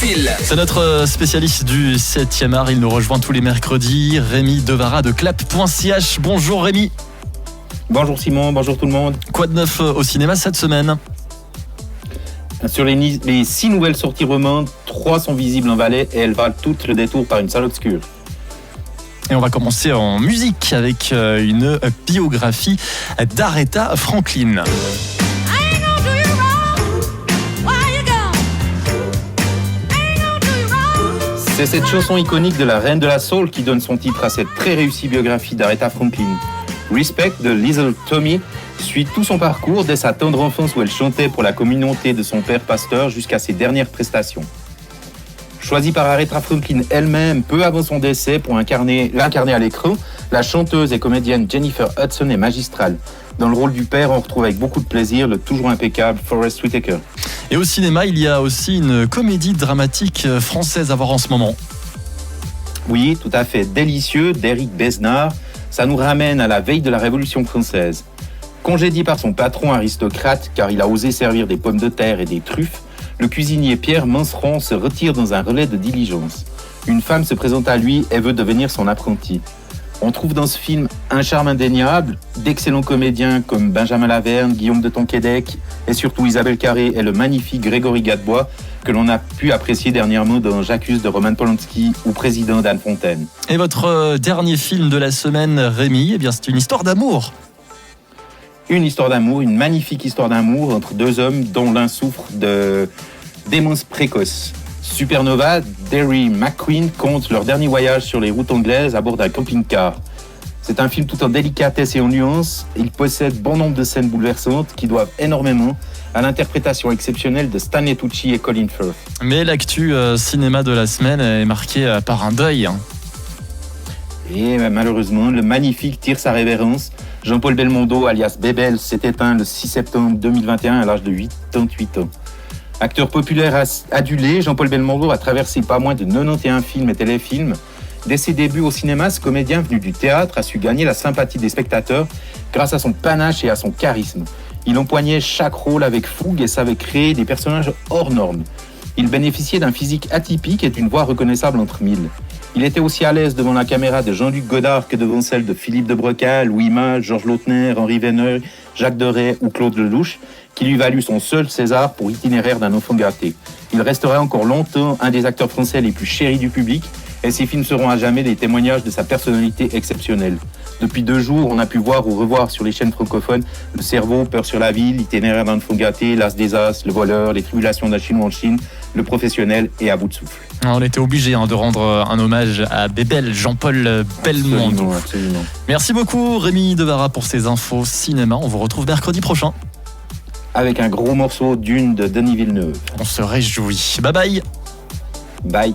cinéphile. C'est notre spécialiste du 7e art. Il nous rejoint tous les mercredis. Rémi Devara de clap.ch. Bonjour Rémi. Bonjour Simon, bonjour tout le monde. Quoi de neuf au cinéma cette semaine ? Sur les 6 nouvelles sorties romandes, 3 sont visibles en Valais et elles valent toutes le détour par une salle obscure. Et on va commencer en musique avec une biographie d'Aretha Franklin. C'est cette chanson iconique de la reine de la soul qui donne son titre à cette très réussie biographie d'Aretha Franklin. Respect de Little Tommy suit tout son parcours dès sa tendre enfance où elle chantait pour la communauté de son père pasteur jusqu'à ses dernières prestations. Choisie par Aretha Franklin elle-même peu avant son décès pour l'incarner à l'écran, la chanteuse et comédienne Jennifer Hudson est magistrale. Dans le rôle du père, on retrouve avec beaucoup de plaisir le toujours impeccable Forest Whitaker. Et au cinéma, il y a aussi une comédie dramatique française à voir en ce moment. Oui, tout à fait. Délicieux d'Éric Besnard. Ça nous ramène à la veille de la Révolution française. Congédié par son patron aristocrate car il a osé servir des pommes de terre et des truffes, le cuisinier Pierre Manceron se retire dans un relais de diligence. Une femme se présente à lui et veut devenir son apprenti. On trouve dans ce film un charme indéniable, d'excellents comédiens comme Benjamin Laverne, Guillaume de Tonquédec et surtout Isabelle Carré et le magnifique Grégory Gadebois que l'on a pu apprécier dernièrement dans J'accuse de Roman Polanski ou Président d'Anne Fontaine. Et votre dernier film de la semaine, Rémi, eh bien c'est une histoire d'amour. Une histoire d'amour, une magnifique histoire d'amour entre deux hommes dont l'un souffre de démence précoce. Supernova, Derry McQueen compte leur dernier voyage sur les routes anglaises à bord d'un camping-car. C'est un film tout en délicatesse et en nuances. Il possède bon nombre de scènes bouleversantes qui doivent énormément à l'interprétation exceptionnelle de Stanley Tucci et Colin Firth. Mais l'actu cinéma de la semaine est marquée par un deuil. Et malheureusement, le magnifique tire sa révérence. Jean-Paul Belmondo, alias Bébel, s'est éteint le 6 septembre 2021 à l'âge de 88 ans. Acteur populaire adulé, Jean-Paul Belmondo a traversé pas moins de 91 films et téléfilms. Dès ses débuts au cinéma, ce comédien venu du théâtre a su gagner la sympathie des spectateurs grâce à son panache et à son charisme. Il empoignait chaque rôle avec fougue et savait créer des personnages hors normes. Il bénéficiait d'un physique atypique et d'une voix reconnaissable entre mille. Il était aussi à l'aise devant la caméra de Jean-Luc Godard que devant celle de Philippe de Broca, Louis Malle, Georges Lautner, Henri Verneuil, Jacques Deray ou Claude Lelouch, qui lui valut son seul César pour Itinéraire d'un enfant gâté. Il restera encore longtemps un des acteurs français les plus chéris du public et ses films seront à jamais des témoignages de sa personnalité exceptionnelle. Depuis 2 jours, on a pu voir ou revoir sur les chaînes francophones Le Cerveau, Peur sur la ville, Itinéraire d'un enfant gâté, L'As des As, Le Voleur, Les Tribulations d'un Chinois en Chine, Le Professionnel et À bout de souffle. On était obligé de rendre un hommage à Bébel, Jean-Paul Belmondo. Absolument. Merci beaucoup Rémi Devara pour ces infos cinéma. On vous retrouve mercredi prochain. Avec un gros morceau Dune de Denis Villeneuve. On se réjouit. Bye bye. Bye.